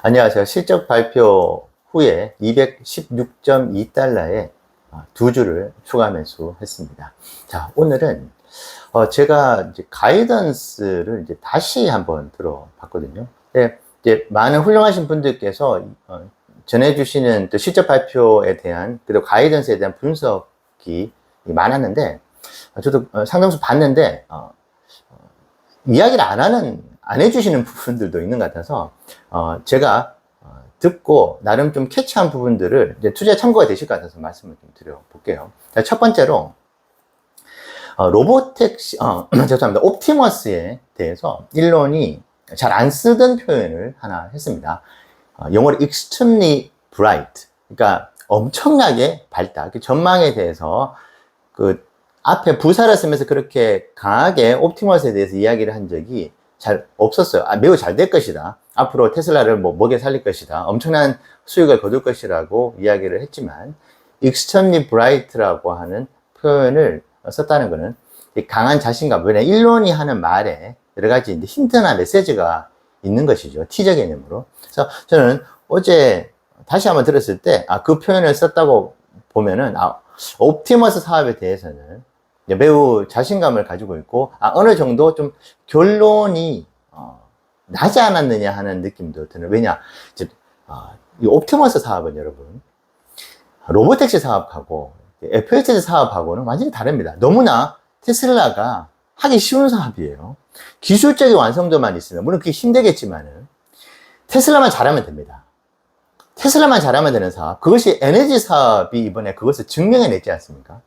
안녕하세요. 실적 발표 후에 216.2달러에 두 주를 추가 매수했습니다. 자, 오늘은 제가 이제 가이던스를 이제 다시 한번 들어봤거든요. 네, 이제 많은 훌륭하신 분들께서 전해주시는 또 실적 발표에 대한 그리고 가이던스에 대한 분석이 많았는데, 저도 상당수 봤는데 이야기를 안 해주시는 부분들도 있는 것 같아서, 제가 듣고 나름 좀 캐치한 부분들을 이제 투자에 참고가 되실 것 같아서 말씀을 좀 드려볼게요. 자, 첫 번째로, 로보택시, 죄송합니다. 옵티머스에 대해서 일론이 잘 안 쓰던 표현을 하나 했습니다. 영어로 extremely bright. 그러니까 엄청나게 밝다. 그 전망에 대해서 그 앞에 부사를 쓰면서 그렇게 강하게 옵티머스에 대해서 이야기를 한 적이 잘 없었어요. 매우 잘 될 것이다. 앞으로 테슬라를 먹여 살릴 것이다. 엄청난 수익을 거둘 것이라고 이야기를 했지만, extremely bright라고 하는 표현을 썼다는 것은 강한 자신감, 왜냐 일론이 하는 말에 여러 가지 이제 힌트나 메시지가 있는 것이죠. 티저 개념으로. 그래서 저는 어제 다시 한번 들었을 때, 그 표현을 썼다고 보면은, 옵티머스 사업에 대해서는 매우 자신감을 가지고 있고, 어느 정도 좀 결론이 나지 않았느냐 하는 느낌도 드는. 왜냐, 이 옵티머스 사업은 여러분, 로보택시 사업하고 FSD 사업하고는 완전히 다릅니다. 너무나 테슬라가 하기 쉬운 사업이에요. 기술적인 완성도만 있으면, 물론 그게 힘들겠지만은, 테슬라만 잘하면 됩니다. 테슬라만 잘하면 되는 사업. 그것이 에너지 사업이 이번에 그것을 증명해냈지 않습니까?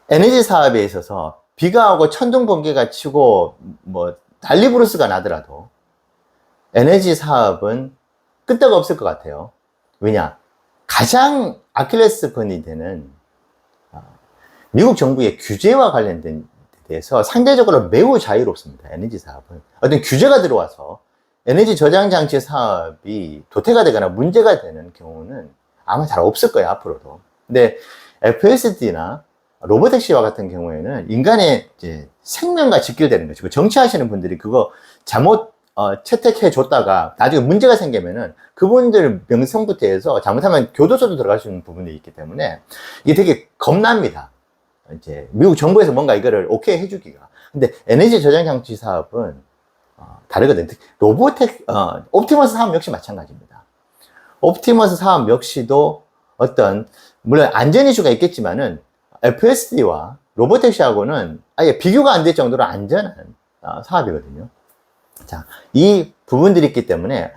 에너지 사업에 있어서 비가 오고 천둥 번개가 치고 난리부르스가 나더라도 에너지 사업은 끄떡 없을 것 같아요. 왜냐? 가장 아킬레스건이 되는 미국 정부의 규제와 관련된 데 대해서 상대적으로 매우 자유롭습니다. 에너지 사업은. 어떤 규제가 들어와서 에너지 저장 장치 사업이 도태가 되거나 문제가 되는 경우는 아마 잘 없을 거예요, 앞으로도. 근데 FSD나 로보택시와 같은 경우에는 인간의 이제 생명과 직결되는 것이고, 정치하시는 분들이 그거 잘못 채택해 줬다가 나중에 문제가 생기면은 그분들 명성부터 해서 잘못하면 교도소도 들어갈 수 있는 부분이 있기 때문에 이게 되게 겁납니다. 이제 미국 정부에서 뭔가 이거를 오케이 해주기가. 근데 에너지 저장 장치 사업은 다르거든요. 옵티머스 사업 역시 마찬가지입니다. 옵티머스 사업 역시도 물론 안전 이슈가 있겠지만은 FSD와 로보택시하고는 아예 비교가 안 될 정도로 안전한 사업이거든요. 자, 이 부분들이 있기 때문에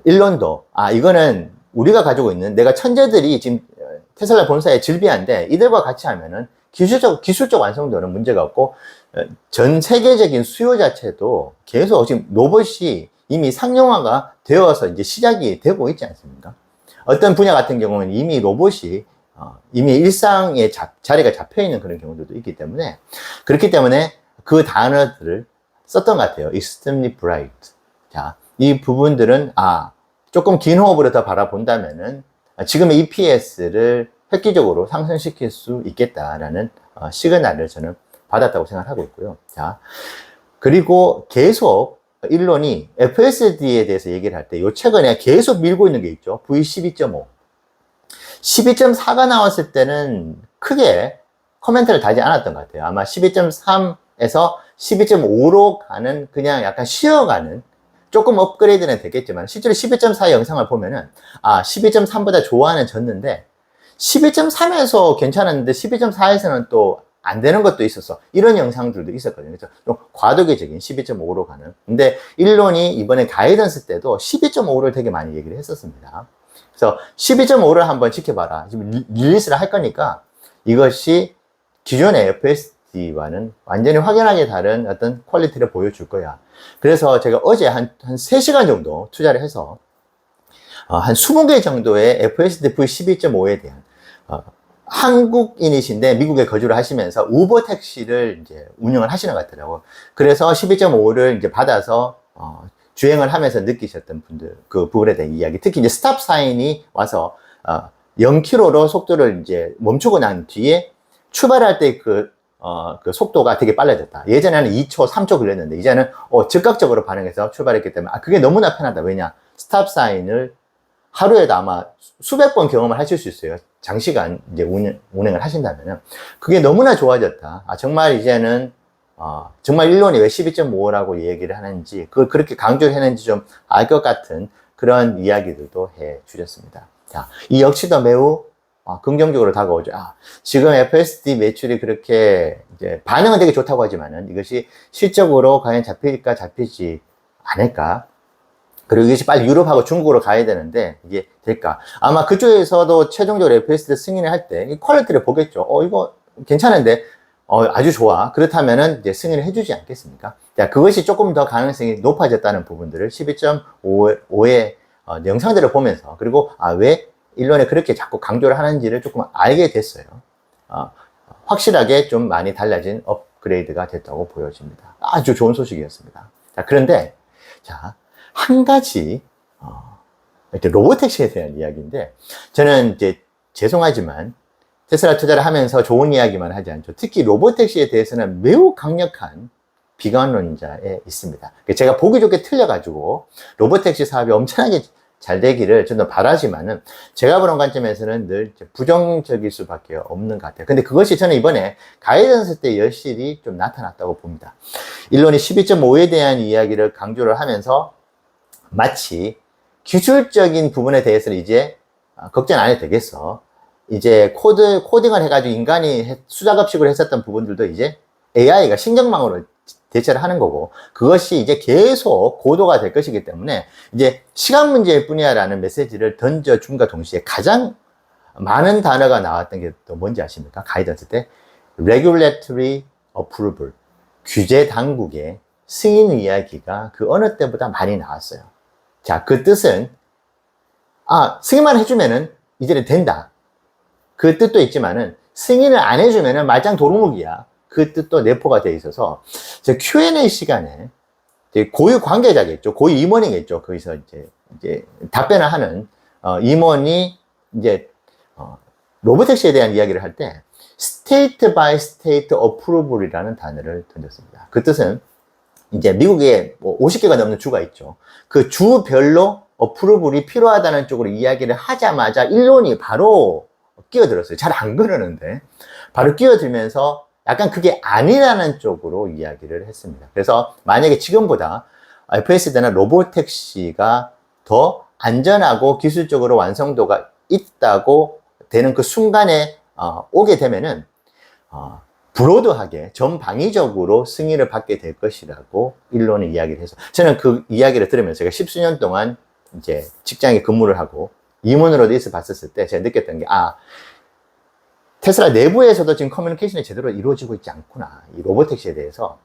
일론도 이거는 우리가 가지고 있는, 내가 천재들이 지금 테슬라 본사에 질비한데 이들과 같이 하면은 기술적 완성도는 문제가 없고, 전 세계적인 수요 자체도 계속 지금 로봇이 이미 상용화가 되어서 이제 시작이 되고 있지 않습니까? 어떤 분야 같은 경우는 이미 로봇이 이미 일상에 자리가 잡혀 있는 그런 경우들도 있기 때문에, 그렇기 때문에 그 단어들을 썼던 것 같아요. extremely bright. 자, 이 부분들은 조금 긴 호흡으로 더 바라본다면은 지금의 EPS를 획기적으로 상승시킬 수 있겠다라는 시그널을 저는 받았다고 생각하고 있고요. 자, 그리고 계속 일론이 FSD에 대해서 얘기를 할 때 최근에 계속 밀고 있는 게 있죠. V12.5. 12.4가 나왔을 때는 크게 코멘트를 달지 않았던 것 같아요. 아마 12.3에서 12.5로 가는, 그냥 약간 쉬어가는, 조금 업그레이드는 됐겠지만 실제로 12.4 영상을 보면은 12.3보다 좋아하는 졌는데 12.3에서 괜찮았는데 12.4에서는 또 안 되는 것도 있었어. 이런 영상들도 있었거든요. 그래서 좀 과도기적인 12.5로 가는. 근데 일론이 이번에 가이던스 때도 12.5를 되게 많이 얘기를 했었습니다. 그래서 12.5를 한번 지켜봐라. 지금 릴리스를 할 거니까 이것이 기존의 FSD와는 완전히 확연하게 다른 어떤 퀄리티를 보여줄 거야. 그래서 제가 어제 한 3시간 정도 투자를 해서 한 20개 정도의 FSD V12.5에 대한 한국인이신데 미국에 거주를 하시면서 우버 택시를 이제 운영을 하시는 것 같더라고요. 그래서 12.5를 이제 받아서 주행을 하면서 느끼셨던 분들, 그 부분에 대한 이야기. 특히 이제 스탑 사인이 와서 0km로 속도를 이제 멈추고 난 뒤에 출발할 때 그 속도가 되게 빨라졌다. 예전에는 2초, 3초 걸렸는데 이제는 즉각적으로 반응해서 출발했기 때문에 그게 너무나 편하다. 왜냐? 스탑 사인을 하루에도 아마 수백 번 경험을 하실 수 있어요. 장시간 이제 운행을 하신다면은. 그게 너무나 좋아졌다. 정말 이제는, 정말 일론이 왜 12.5라고 얘기를 하는지, 그걸 그렇게 강조를 했는지 좀 알 것 같은 그런 이야기들도 해 주셨습니다. 자, 이 역시도 매우 긍정적으로 다가오죠. 지금 FSD 매출이 그렇게 이제 반응은 되게 좋다고 하지만은 이것이 실적으로 과연 잡힐까 잡히지 않을까? 그리고 이것이 빨리 유럽하고 중국으로 가야 되는데 이게 될까? 아마 그쪽에서도 최종적으로 FSD 승인을 할 때 이 퀄리티를 보겠죠. 이거 괜찮은데 아주 좋아. 그렇다면은 이제 승인을 해주지 않겠습니까? 자, 그것이 조금 더 가능성이 높아졌다는 부분들을 12.5의 영상들을 보면서, 그리고 왜 일론에 그렇게 자꾸 강조를 하는지를 조금 알게 됐어요. 확실하게 좀 많이 달라진 업그레이드가 됐다고 보여집니다. 아주 좋은 소식이었습니다. 자, 그런데 한 가지 로보택시에 대한 이야기인데, 저는 이제 죄송하지만 테슬라 투자를 하면서 좋은 이야기만 하지 않죠. 특히 로보택시에 대해서는 매우 강력한 비관론자에 있습니다. 제가 보기 좋게 틀려가지고 로보택시 사업이 엄청나게 잘 되기를 저는 바라지만은, 제가 보는 관점에서는 늘 부정적일 수밖에 없는 것 같아요. 근데 그것이 저는 이번에 가이던스 때 여실히 좀 나타났다고 봅니다. 일론이 12.5에 대한 이야기를 강조를 하면서 마치 기술적인 부분에 대해서는 이제 걱정 안 해도 되겠어. 이제 코딩을 해가지고 인간이 수작업식으로 했었던 부분들도 이제 AI가 신경망으로 대체를 하는 거고, 그것이 이제 계속 고도가 될 것이기 때문에 이제 시간 문제일 뿐이야라는 메시지를 던져줌과 동시에 가장 많은 단어가 나왔던 게 또 뭔지 아십니까? 가이던스 때 regulatory approval, 규제 당국의 승인 이야기가 그 어느 때보다 많이 나왔어요. 자, 그 뜻은 승인만 해주면은 이제는 된다. 그 뜻도 있지만은 승인을 안 해주면은 말짱 도루묵이야. 그 뜻도 내포가 돼 있어서, 제 Q&A 시간에 고위 관계자겠죠, 고위 임원이겠죠. 거기서 이제 답변을 하는 임원이 이제 로보택시에 대한 이야기를 할 때 state by state approval이라는 단어를 던졌습니다. 그 뜻은 이제 미국에 뭐 50개가 넘는 주가 있죠. 그 주별로 어프로블이 필요하다는 쪽으로 이야기를 하자마자 일론이 바로 끼어들었어요. 잘 안 그러는데 바로 끼어들면서 약간 그게 아니라는 쪽으로 이야기를 했습니다. 그래서 만약에 지금보다 FSD나 로보택시가 더 안전하고 기술적으로 완성도가 있다고 되는 그 순간에 오게 되면은 브로드하게 전방위적으로 승인을 받게 될 것이라고 일론이 이야기를 해서, 저는 그 이야기를 들으면서 제가 십수년 동안 이제 직장에 근무를 하고 임원으로도 있어 봤었을 때 제가 느꼈던 게, 테슬라 내부에서도 지금 커뮤니케이션이 제대로 이루어지고 있지 않구나. 이 로보택시에 대해서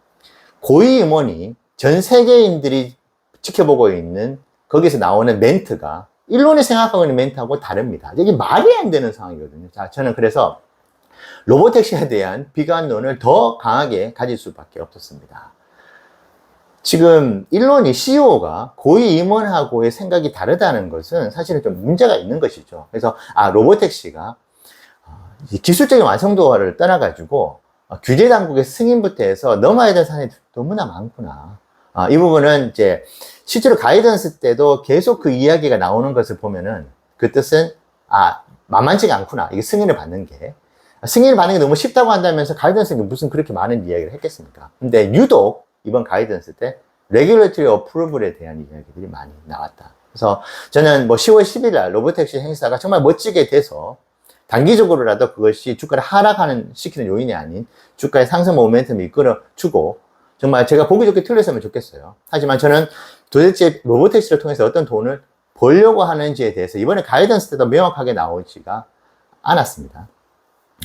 고위 임원이 전 세계인들이 지켜보고 있는 거기서 나오는 멘트가 일론이 생각하고 있는 멘트하고 다릅니다. 이게 말이 안 되는 상황이거든요. 자, 저는 그래서 로보택시에 대한 비관론을 더 강하게 가질 수밖에 없었습니다. 지금 일론이 CEO가 고위 임원하고의 생각이 다르다는 것은 사실은 좀 문제가 있는 것이죠. 그래서 로보택시가 기술적인 완성도를 떠나가지고 규제 당국의 승인부터 해서 넘어야 될 산이 너무나 많구나. 이 부분은 이제 실제로 가이던스 때도 계속 그 이야기가 나오는 것을 보면은 그 뜻은 만만치가 않구나. 이게 승인을 받는 게. 승인을 받는 게 너무 쉽다고 한다면서 가이던스는 무슨 그렇게 많은 이야기를 했겠습니까? 근데 유독 이번 가이던스 때 레귤레이터리 어프로블에 대한 이야기들이 많이 나왔다. 그래서 저는 뭐 10월 10일 날 로보택시 행사가 정말 멋지게 돼서 단기적으로라도 그것이 주가를 시키는 요인이 아닌 주가의 상승 모멘텀을 이끌어주고, 정말 제가 보기 좋게 틀렸으면 좋겠어요. 하지만 저는 도대체 로보택시를 통해서 어떤 돈을 벌려고 하는지에 대해서 이번에 가이던스 때도 명확하게 나오지가 않았습니다.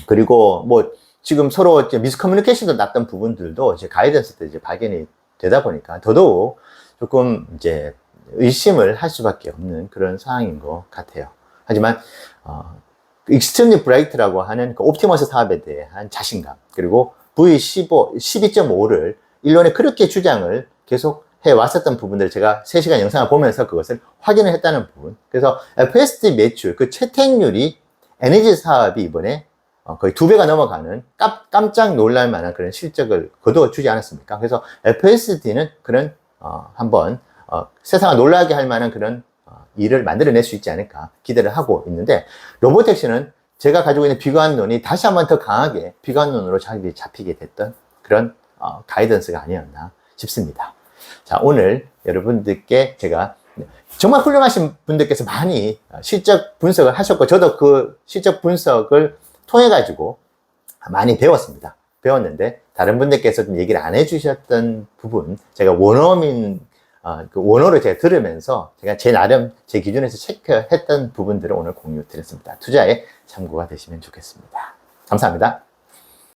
그리고 뭐 지금 서로 이제 미스커뮤니케이션도 났던 부분들도 이제 가이던스 때 이제 발견이 되다 보니까 더더욱 조금 이제 의심을 할 수밖에 없는 그런 상황인 것 같아요. 하지만 익스트림리 브라이트라고 하는 그 옵티머스 사업에 대한 자신감, 그리고 V15, 12.5를 일론에 그렇게 주장을 계속 해왔었던 부분들을 제가 3시간 영상을 보면서 그것을 확인을 했다는 부분. 그래서 FSD 매출, 그 채택률이 에너지 사업이 이번에 거의 2배가 넘어가는 깜짝 놀랄 만한 그런 실적을 거두어주지 않았습니까? 그래서 FSD는 그런 한번 세상을 놀라게 할 만한 그런 일을 만들어낼 수 있지 않을까 기대를 하고 있는데, 로보택시는 제가 가지고 있는 비관론이 다시 한번 더 강하게 비관론으로 자리 잡히게 됐던 그런 가이던스가 아니었나 싶습니다. 자, 오늘 여러분들께 제가 정말 훌륭하신 분들께서 많이 실적 분석을 하셨고, 저도 그 실적 분석을 통해 가지고 많이 배웠는데, 다른 분들께서 좀 얘기를 안 해주셨던 부분, 제가 그 원어를 제가 들으면서 제가 제 나름 제 기준에서 체크했던 부분들을 오늘 공유 드렸습니다. 투자에 참고가 되시면 좋겠습니다. 감사합니다.